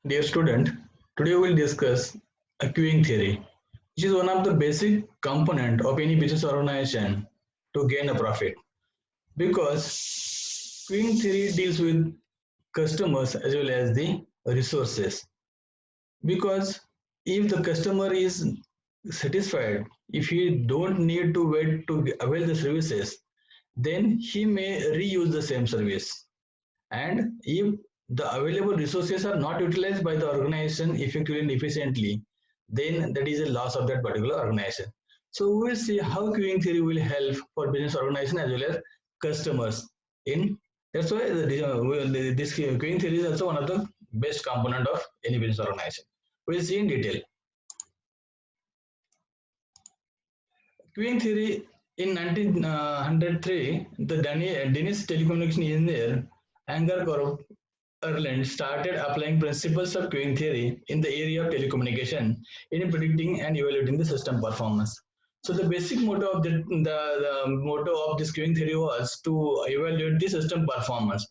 Dear student, today we will discuss a queuing theory, which is one of the basic component of any business organization to gain a profit. Because queuing theory deals with customers as well as the resources. Because if the customer is satisfied, if he don't need to wait to avail the services, then he may reuse the same service. And if the available resources are not utilized by the organization effectively and efficiently, then that is a loss of that particular organization. So we will see how queuing theory will help for business organization as well as customers. In that's why this queuing theory is also one of the best component of any business organization. We will see in detail. Queuing theory in 1903, the Danish telecommunication engineer Anger Erland started applying principles of queuing theory in the area of telecommunication in predicting and evaluating the system performance. So the basic motto of the motto of this queuing theory was to evaluate the system performance,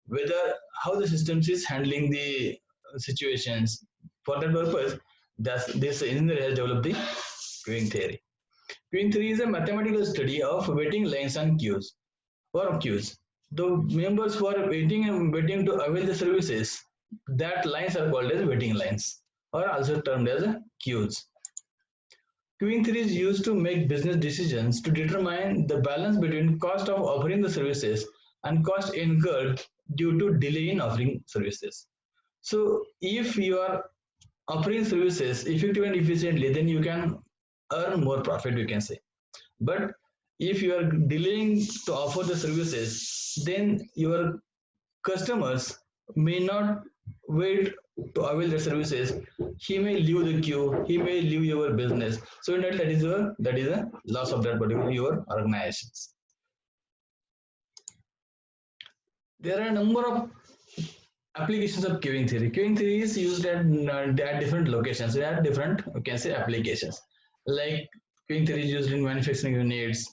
whether how the systems is handling the situations. For that purpose, this engineer has developed the queuing theory. Queuing theory is a mathematical study of waiting lines and queues or queues. The members who are waiting to avail the services, that lines are called as waiting lines or also termed as queues. Queuing theory is used to make business decisions to determine the balance between cost of offering the services and cost incurred due to delay in offering services. So if you are offering services effectively and efficiently, then you can earn more profit, you can say. But if you are delaying to offer the services, then your customers may not wait to avail the services. He may leave the queue, he may leave your business. So in that is a loss of that particular your organizations. There are a number of applications of queuing theory. Queuing theory is used at different locations. There are different, you can say, applications. Like queuing theory is used in manufacturing units.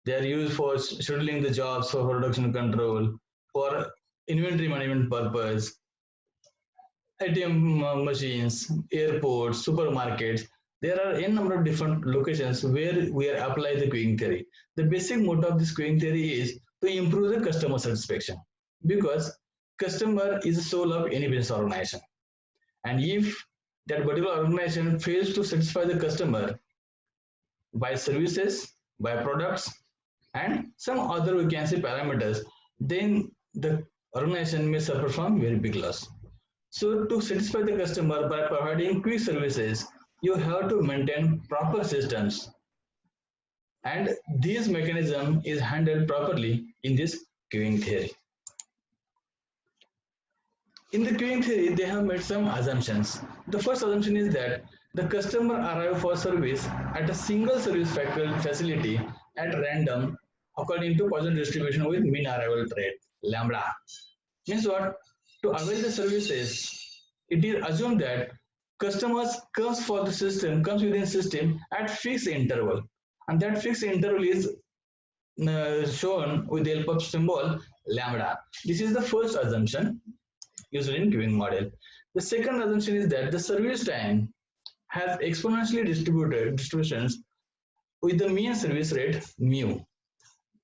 They are used for scheduling the jobs, for production control, for inventory management purpose, ATM machines, airports, supermarkets. There are a number of different locations where we are apply the queuing theory. The basic motto of this queuing theory is to improve the customer satisfaction, because customer is the soul of any business organization. And if that particular organization fails to satisfy the customer by services, by products, and some other we can say parameters, then the organization may suffer from very big loss. So to satisfy the customer by providing quick services, you have to maintain proper systems, and this mechanism is handled properly in this queuing theory. In the queuing theory, they have made some assumptions. The first assumption is that the customer arrive for service at a single service facility at random according to Poisson distribution with mean arrival rate, lambda. Means what? To avail the services, it is assumed that customers comes within system at fixed interval, and that fixed interval is shown with the help of symbol lambda. This is the first assumption used in queuing model. The second assumption is that the service time has exponentially distributed distributions with the mean service rate mu.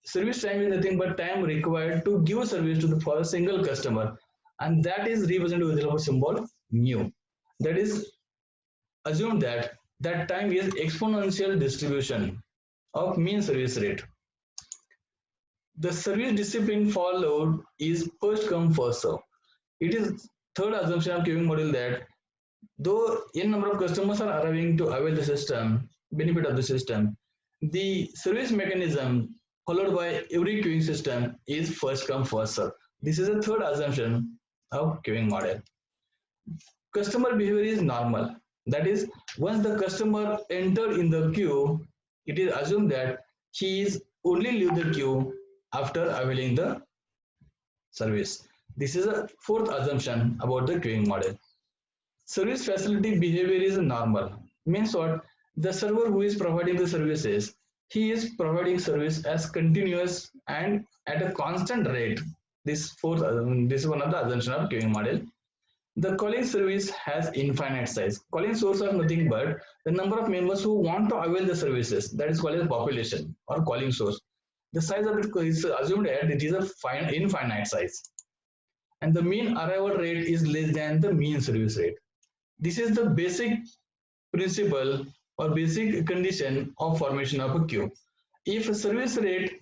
Service time is nothing but time required to give service to for a single customer, and that is represented with the symbol mu. That is assume that that time is exponential distribution of mean service rate. The service discipline followed is first come first serve. It is third assumption of queuing model that though n number of customers are arriving to avail the system, benefit of the system, the service mechanism followed by every queuing system is first come first serve. This is the third assumption of queuing model. Customer behavior is normal. That is, once the customer entered in the queue, it is assumed that he is only leave the queue after availing the service. This is a fourth assumption about the queuing model. Service facility behavior is normal. Means what? The server who is providing the services, he is providing service as continuous and at a constant rate. This is one of the assumption of queuing model. The calling service has infinite size. Calling source are nothing but the number of members who want to avail the services. That is called as population or calling source. The size of it is assumed that it is a infinite size, and the mean arrival rate is less than the mean service rate. This is the basic principle or basic condition of formation of a queue. If a service rate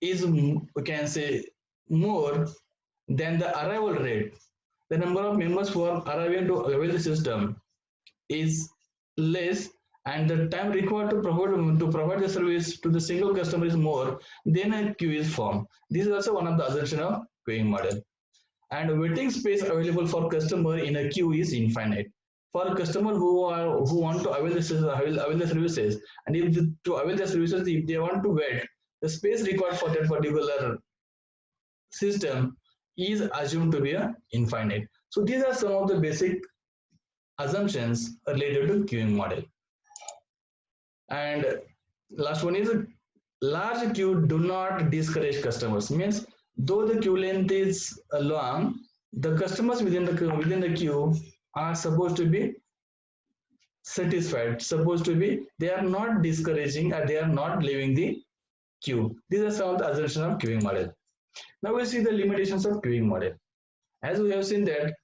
is, we can say, more than the arrival rate, the number of members who are arriving to avail the system is less, and the time required to provide the service to the single customer is more, then a queue is formed. This is also one of the assumption of queuing model. And waiting space available for customer in a queue is infinite. For a customer who want to avail the services, and if to avail the services, if they want to wait, the space required for that particular system is assumed to be infinite. So these are some of the basic assumptions related to queuing model. And last one is, large queue do not discourage customers. Means though the queue length is long, the customers within the queue are supposed to be satisfied. Supposed to be, they are not discouraging or they are not leaving the queue. These are some of the assumptions of queuing model. Now we'll see the limitations of queuing model. As we have seen that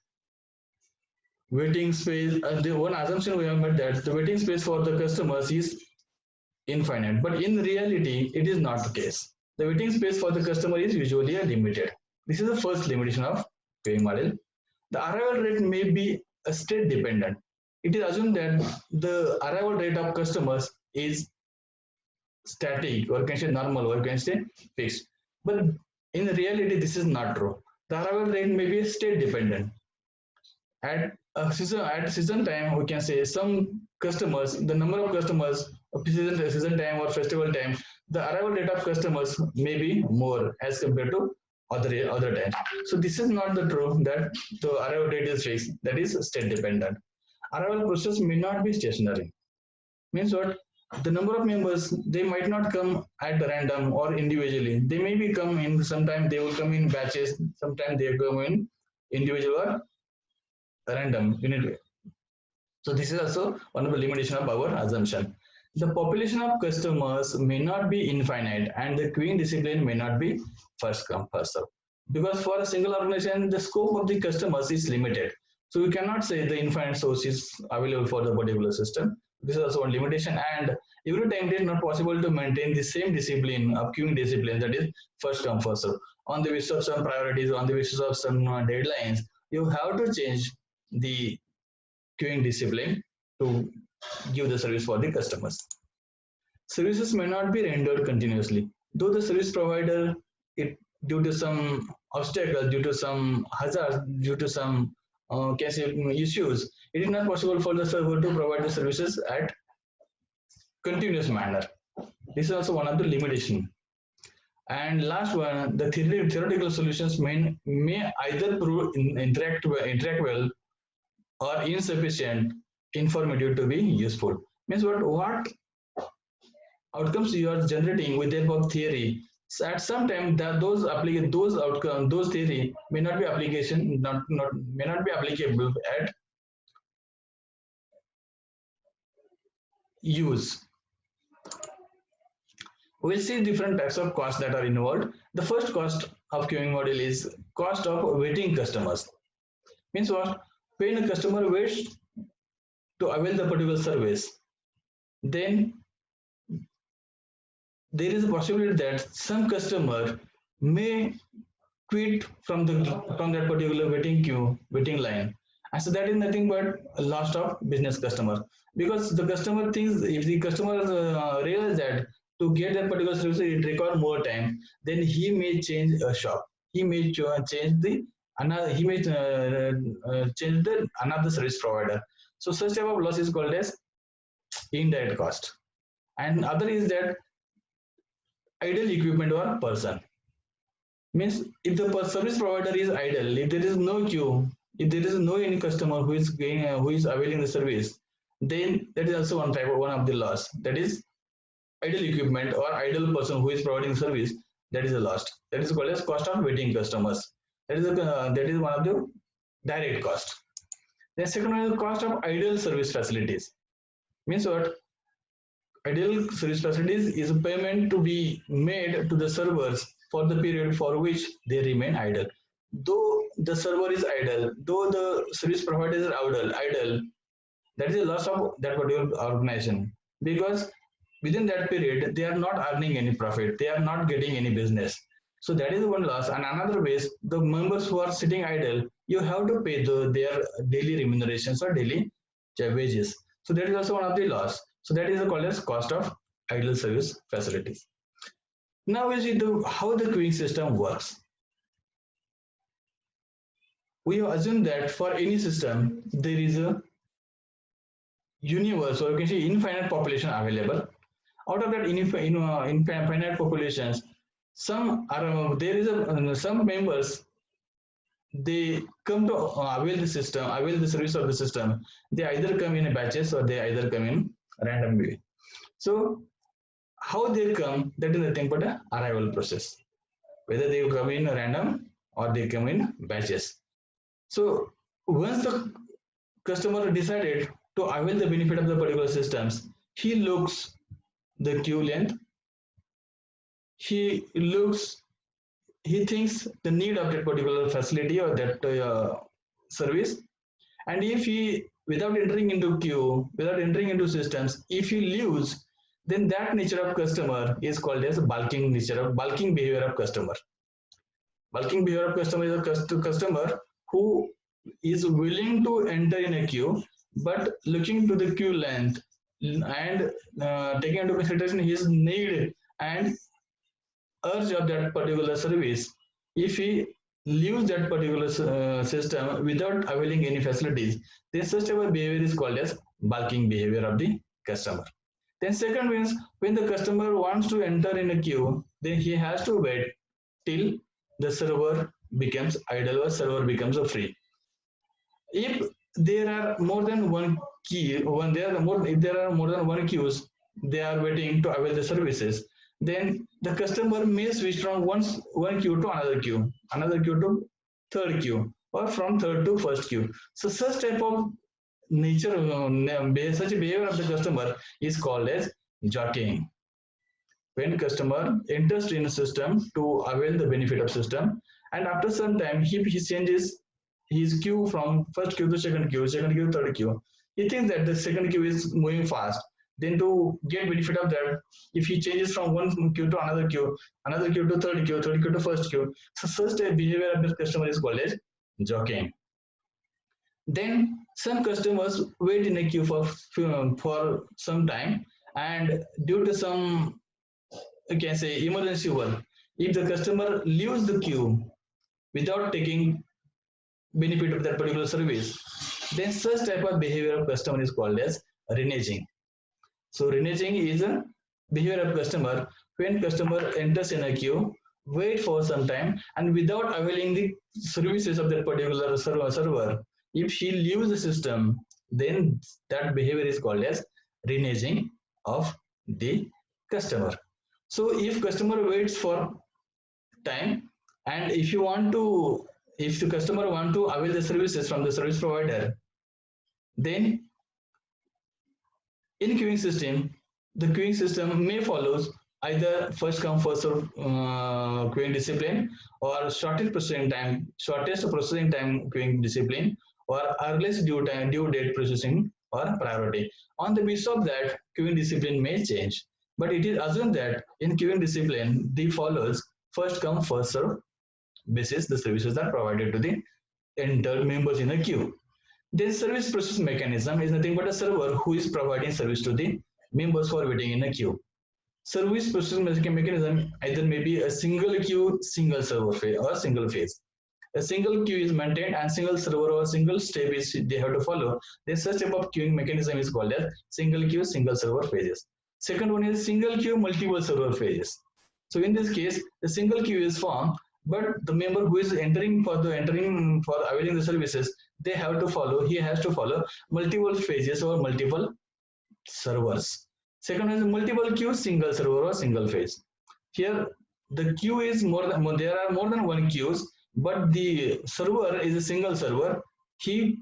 waiting space, the one assumption we have made that the waiting space for the customers is infinite, but in reality it is not the case. The waiting space for the customer is usually limited. This is the first limitation of queuing model. The arrival rate may be a state dependent. It is assumed that the arrival rate of customers is static, or can say normal, or can say fixed, but in reality this is not true. The arrival rate may be state dependent. At season time, we can say some customers, the number of customers of season time or festival time, the arrival rate of customers may be more as compared to other times. So this is not the true that the arrival rate is fixed, that is state dependent. Arrival process may not be stationary. Means what? The number of members, they might not come at random or individually. They may be come in, sometimes they will come in batches, sometimes they come in individual or random unit. So this is also one of the limitation of our assumption. The population of customers may not be infinite, and the queuing discipline may not be first come first serve, because for a single organization the scope of the customers is limited. So you cannot say the infinite source is available for the particular system. This is also one limitation, and every time it is not possible to maintain the same discipline of queuing discipline, that is first come first serve. On the basis of some priorities, on the basis of some deadlines, you have to change the queuing discipline to give the service for the customers. Services may not be rendered continuously, though the service provider, it due to some obstacle, due to some hazard, due to some case issues, it is not possible for the server to provide the services at continuous manner. This is also one of the limitation. And last one, the theoretical solutions may either prove interact well or insufficient informative to be useful. Means what outcomes you are generating with the help of theory. So at some time that those outcomes, those theory may not be may not be applicable at use. We'll see different types of costs that are involved. The first cost of queuing model is cost of waiting customers. Means what? When a customer waits to avail the particular service, then there is a possibility that some customer may quit from that particular waiting line, and so that is nothing but a loss of business customer, because the customer thinks, if the customer realize that to get that particular service it requires more time, then he may change a shop, he may change the another, he may change the another service provider. So such type of loss is called as indirect cost. And other is that idle equipment or person. Means if the service provider is idle, if there is no queue, if there is no any customer who is going who is availing the service, then that is also one of the loss. That is idle equipment or idle person who is providing service. That is a loss. That is called as cost of waiting customers. That is one of the direct cost. The second one is the cost of ideal service facilities. Means what? Ideal service facilities is a payment to be made to the servers for the period for which they remain idle. Though the server is idle, though the service provider is idle, that is a loss of that particular organization, because within that period they are not earning any profit, they are not getting any business. So that is one loss. And another way is the members who are sitting idle, you have to pay their daily remunerations or daily wages. So that is also one of the loss. So that is called as cost of idle service facilities. Now we see how the queuing system works. We assume that for any system there is a universe, or you can say infinite population available. Out of that infinite populations, some are there is some members, they come to avail the system, avail the service of the system. They either come in batches or they either come in random way. So how they come, that is nothing but a arrival process, whether they come in random or they come in batches. So once the customer decided to avail the benefit of the particular systems, he looks the queue length, he looks, he thinks the need of that particular facility or that service, and if he, without entering into queue, without entering into systems, if he leaves, then that nature of customer is called as bulking behavior of customer. Bulking behavior of customer is a customer who is willing to enter in a queue, but looking to the queue length and taking into consideration his need and urge of that particular service, if he leaves that particular system without availing any facilities, then such type of behavior is called as bulking behavior of the customer. Then second means when the customer wants to enter in a queue, then he has to wait till the server becomes idle or server becomes a free. If there are more than one key, if there are more than one queues, they are waiting to avail the services, then the customer may switch from one queue to another queue to third queue, or from third to first queue. So such type of nature, such behavior of the customer is called as jockeying. When customer enters in a system to avail the benefit of system, and after some time he changes his queue from first queue to second queue, third queue, he thinks that the second queue is moving fast. Then to get benefit of that, if he changes from one queue to another queue to third queue to first queue, so such a behavior of the customer is called as jockeying. Then some customers wait in a queue for some time, and due to some, you can say, emergency work, if the customer leaves the queue without taking benefit of that particular service, then such type of behavior of customer is called as reneging. So reneging is a behavior of customer when customer enters in a queue, wait for some time, and without availing the services of that particular server, if he leaves the system, then that behavior is called as reneging of the customer. So if customer waits for time, and if the customer want to avail the services from the service provider, then in queuing system, the queuing system may follows either first come first serve queuing discipline, or shortest processing time queuing discipline, or earliest due date processing or priority. On the basis of that, queuing discipline may change, but it is assumed that in queuing discipline the follows first come first serve basis the services are provided to the entered members in a queue. This service process mechanism is nothing but a server who is providing service to the members who are waiting in a queue. Service process mechanism either may be a single queue, single server phase, or single phase. A single queue is maintained and single server or single step is they have to follow. Then such type of queuing mechanism is called as single queue, single server phases. Second one is single queue, multiple server phases. So in this case, the single queue is formed, but the member who is entering for availing the services, he has to follow multiple phases or multiple servers. Second is multiple queue, single server or single phase. Here the queue is there are more than one queues, but the server is a single server, he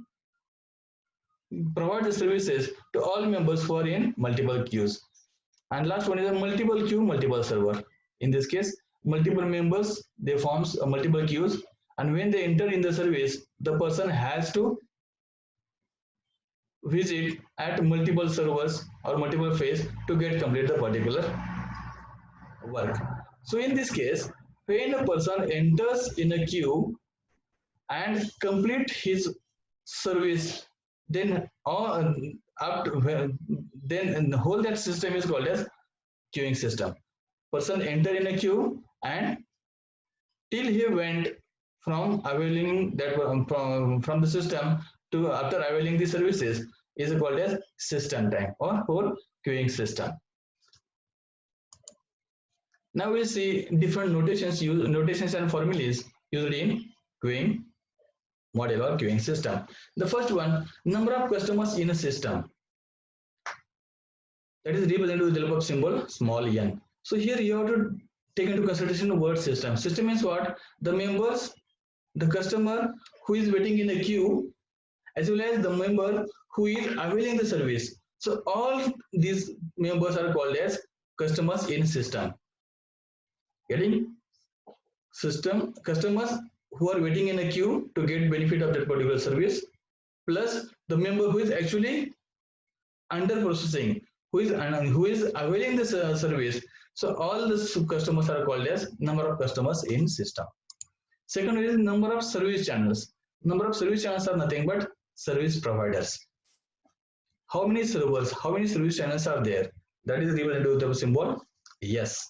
provides the services to all members who are in multiple queues. And last one is a multiple queue, multiple server. In this case, multiple members, they forms a multiple queues, and when they enter in the service, the person has to visit at multiple servers or multiple phase to get complete the particular work. So in this case, when a person enters in a queue and complete his service, then up to, then the whole that system is called as queuing system. Person enter in a queue and till he went from availing that from the system to after availing the services is called as system time or whole queuing system. Now we see different notations and formulas used in queuing model or queuing system. The first one, number of customers in a system, that is represented with the help of symbol small n. So here you have to take into consideration the word system. System means what? The members, the customer who is waiting in a queue, as well as the member who is availing the service. So all these members are called as customers in system. Getting system customers who are waiting in a queue to get benefit of that particular service, plus the member who is actually under processing, who is availing this service. So all the customers are called as number of customers in system. Second is number of service channels. Number of service channels are nothing but service providers. How many servers, how many service channels are there? That is represented with the symbol yes.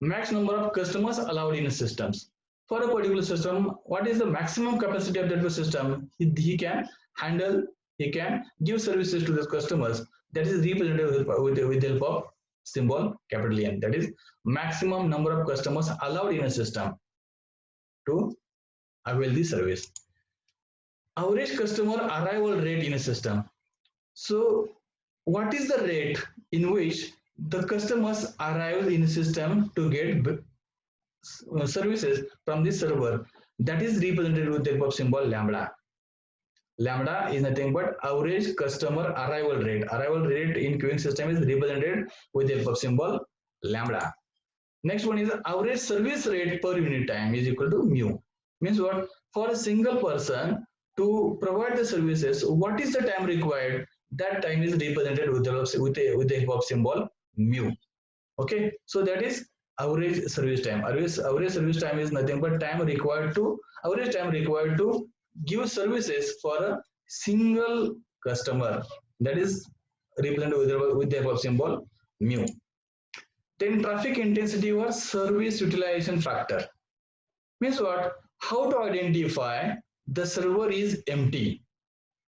Max number of customers allowed in systems. For a particular system, what is the maximum capacity of that system? He can handle, he can give services to the customers. That is represented with the help of symbol capital N. That is maximum number of customers allowed in a system to avail the service. Average customer arrival rate in a system. So what is the rate in which the customers arrive in a system to get services from the server? That is represented with the help of symbol lambda. Lambda is nothing but average customer arrival rate. Arrival rate in queuing system is represented with the help of symbol lambda. Next one is average service rate per unit time is equal to mu. Means what? For a single person to provide the services, what is the time required? That time is represented with the help of symbol mu. Okay, so that is average service time. Average service time is nothing but average time required to give services for a single customer. That is represented with the help of symbol mu. Then traffic intensity or service utilization factor. Means what? How to identify the server is empty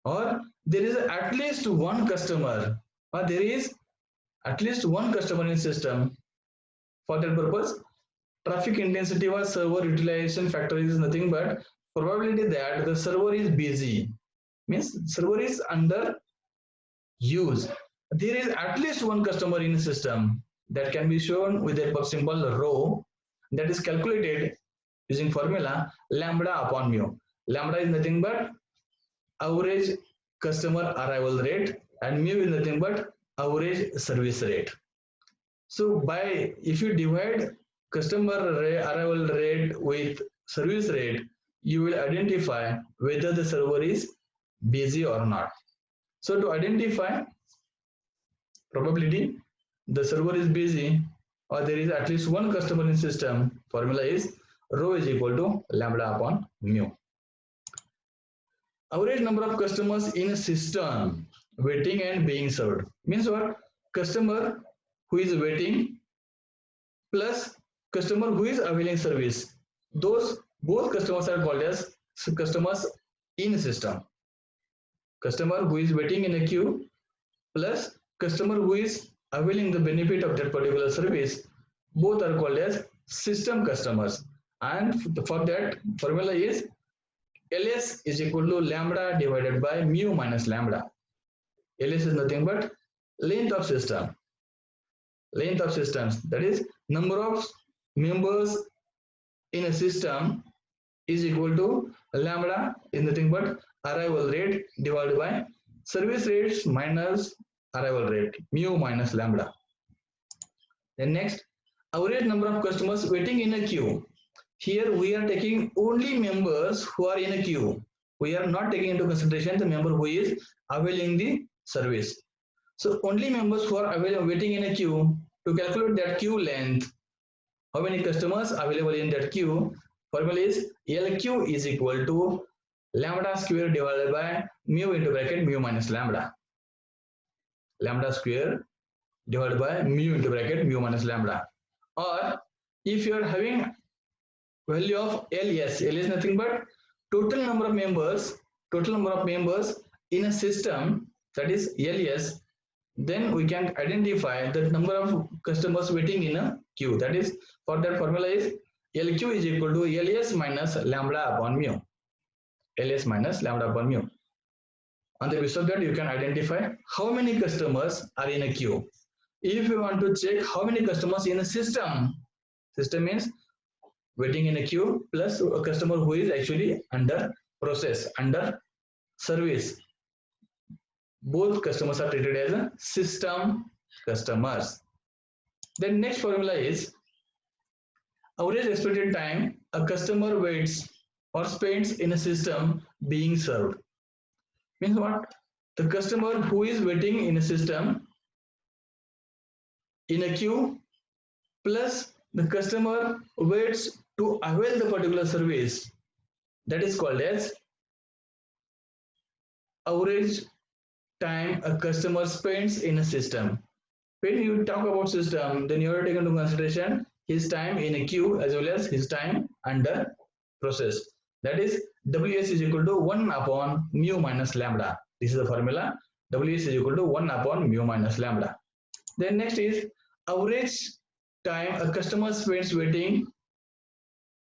or there is at least one customer or there is at least one customer in system. For that purpose, traffic intensity or server utilization factor is nothing but probability that the server is busy, means server is under use. There is at least one customer in the system. That can be shown with the help of symbol rho, that is calculated using formula lambda upon mu. Lambda is nothing but average customer arrival rate and mu is nothing but average service rate. So by if you divide customer arrival rate with service rate, you will identify whether the server is busy or not. So to identify probability the server is busy or there is at least one customer in system, formula is rho is equal to lambda upon mu. Average number of customers in a system waiting and being served. Means what? Customer who is waiting plus customer who is availing service. Those both customers are called as customers in system. Customer who is waiting in a queue plus customer who is availing the benefit of that particular service, both are called as system customers. And for that formula is LS is equal to lambda divided by mu minus lambda. LS is nothing but length of system. Length of systems, that is number of members in a system is equal to lambda is nothing but arrival rate divided by service rates minus arrival rate, mu minus lambda. Then next, average number of customers waiting in a queue. Here we are taking only members who are in a queue. We are not taking into consideration the member who is availing the service. So only members who are waiting in a queue. To calculate that queue length, how many customers available in that queue, formula is LQ is equal to lambda square divided by mu into bracket mu minus lambda. Lambda square divided by mu into bracket mu minus lambda. Or if you are having value of LS, L is nothing but total number of members in a system, that is LS, then we can identify the number of customers waiting in a queue. That is, for that formula is LQ is equal to LS minus lambda upon mu. LS minus lambda upon mu. On the basis of that, you can identify how many customers are in a queue. If you want to check how many customers in a system means waiting in a queue plus a customer who is actually under process, under service. Both customers are treated as a system customers. Then next formula is average expected time a customer waits or spends in a system being served. Means what? The customer who is waiting in a system in a queue plus the customer waits to avail the particular service, that is called as average time a customer spends in a system. When you talk about system, then you have to take into consideration his time in a queue as well as his time under process. That is Ws is equal to 1 upon mu minus lambda. This is the formula. Ws is equal to 1 upon mu minus lambda. Then next is average time a customer spends waiting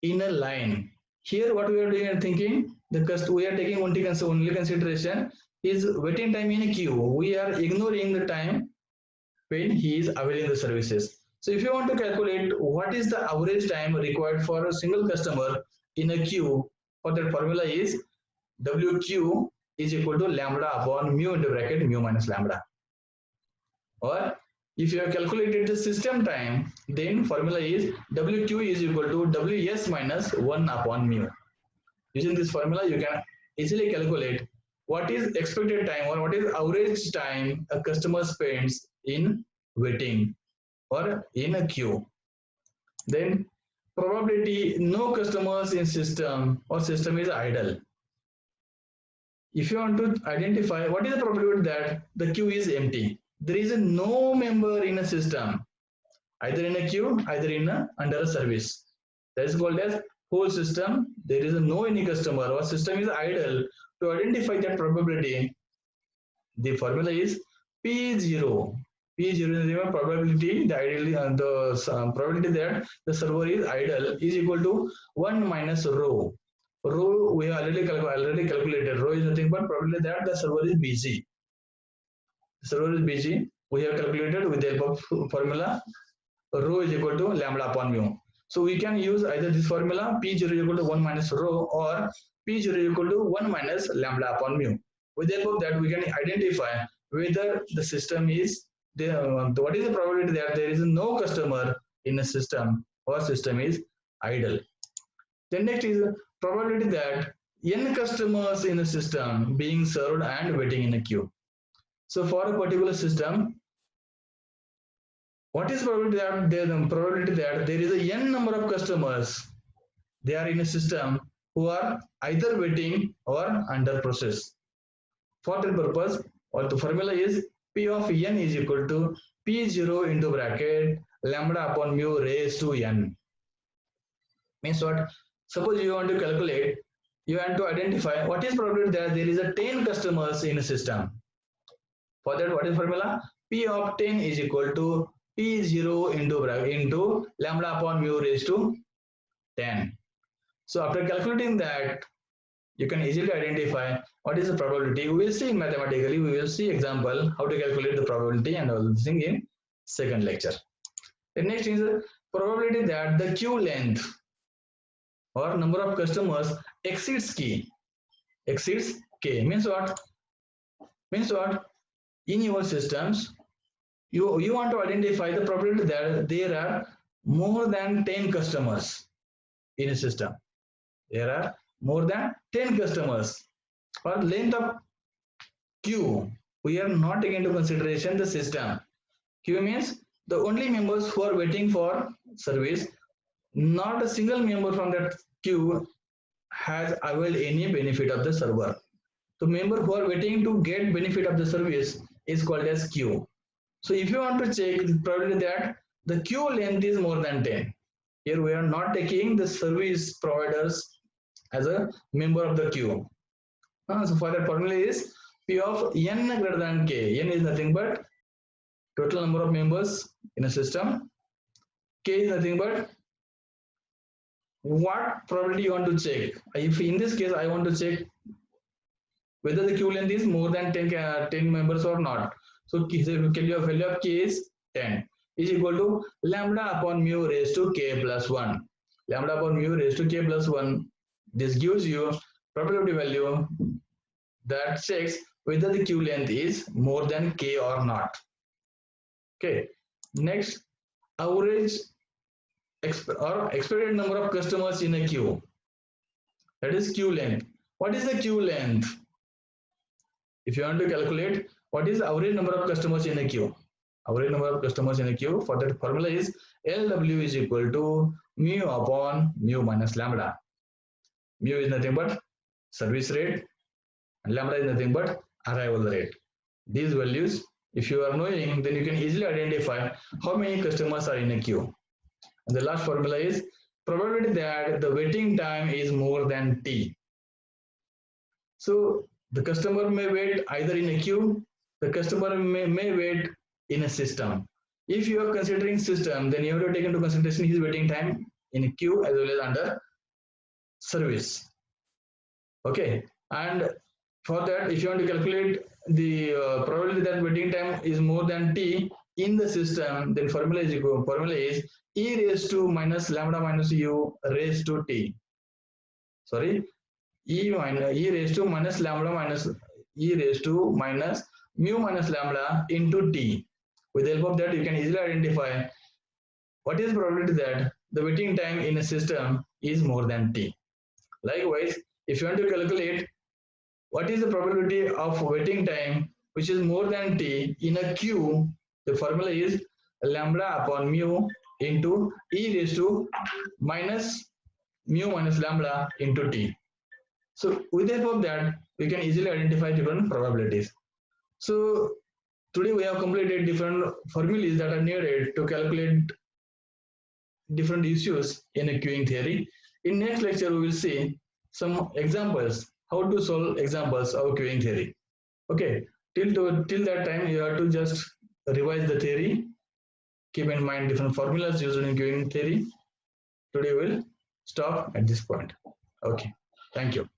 in a line. Here what we are doing and thinking, we are taking only consideration is waiting time in a queue. We are ignoring the time when he is availing the services. So if you want to calculate what is the average time required for a single customer in a queue, for that formula is WQ is equal to lambda upon mu into bracket mu minus lambda. Or if you have calculated the system time, then formula is WQ is equal to WS minus 1 upon mu. Using this formula, you can easily calculate what is expected time or what is average time a customer spends in waiting or in a queue. Then probability no customers in system or system is idle. If you want to identify what is the probability that the queue is empty, there is no member in a system, either in a queue, either in a under a service. That is called as whole system. There is no any customer or system is idle. To identify that probability, the formula is P0. P0 is the probability, the probability that the server is idle is equal to 1 minus rho. Rho we already calculated. Rho is nothing but probability that the server is busy. Server is busy. We have calculated with the help of formula. Rho is equal to lambda upon mu. So we can use either this formula P0 is equal to 1 minus rho or P0 is equal to 1 minus lambda upon mu. With the help of that, we can identify whether the system is what is the probability that there is no customer in a system or system is idle. Then next is probability that n customers in a system being served and waiting in a queue. So for a particular system, what is probability that there is a n number of customers, they are in a system who are either waiting or under process. For that purpose, or the formula is P of n is equal to P0 into bracket lambda upon mu raised to n. Means what? Suppose you want to calculate, you want to identify what is probability that there is a 10 customers in a system. For that, what is formula? P of 10 is equal to P0 into lambda upon mu raised to 10. So after calculating that, you can easily identify what is the probability. We will see mathematically, we will see example how to calculate the probability and all this thing in second lecture. The next is probability that the queue length or number of customers exceeds K. Means what? Means what? In your systems, you want to identify the probability that there are more than 10 customers in a system. There are more than 10 customers. For length of queue, we are not taking into consideration the system. Queue means the only members who are waiting for service. Not a single member from that queue has availed any benefit of the server. So member who are waiting to get benefit of the service is called as queue. So if you want to check the probability that the queue length is more than 10, here we are not taking the service providers as a member of the queue. So for that formula is P of n greater than k. N is nothing but total number of members in a system. K is nothing but what probability you want to check. If in this case I want to check whether the queue length is more than 10 members or not. So value of k is 10 is equal to lambda upon mu raised to k plus 1. Lambda upon mu raised to k plus 1. This gives you probability value that checks whether the queue length is more than k or not. Okay. Next, average or expected number of customers in a queue. That is queue length. What is the queue length? If you want to calculate what is the average number of customers in a queue, average number of customers in a queue, for that formula is LW is equal to mu upon mu minus lambda. Mu is nothing but service rate and lambda is nothing but arrival rate. These values, if you are knowing, then you can easily identify how many customers are in a queue. And the last formula is probability that the waiting time is more than T. So the customer may wait either in a queue, the customer may wait in a system. If you are considering system, then you have to take into consideration his waiting time in a queue as well as under service. Okay, and for that, if you want to calculate the probability that waiting time is more than T in the system, then formula is e raised to minus lambda minus u raised to T. Sorry, e raised to minus lambda minus e raised to minus mu minus lambda into T. With the help of that, you can easily identify what is the probability that the waiting time in a system is more than T. Likewise, if you want to calculate what is the probability of waiting time which is more than T in a queue, the formula is lambda upon mu into e raised to minus mu minus lambda into T. So with the help of that, we can easily identify different probabilities. So today we have completed different formulas that are needed to calculate different issues in a queuing theory. In next lecture, we will see some examples, how to solve examples of queuing theory. Okay, till that time, you have to just revise the theory. Keep in mind different formulas used in queuing theory. Today we'll stop at this point. Okay, thank you.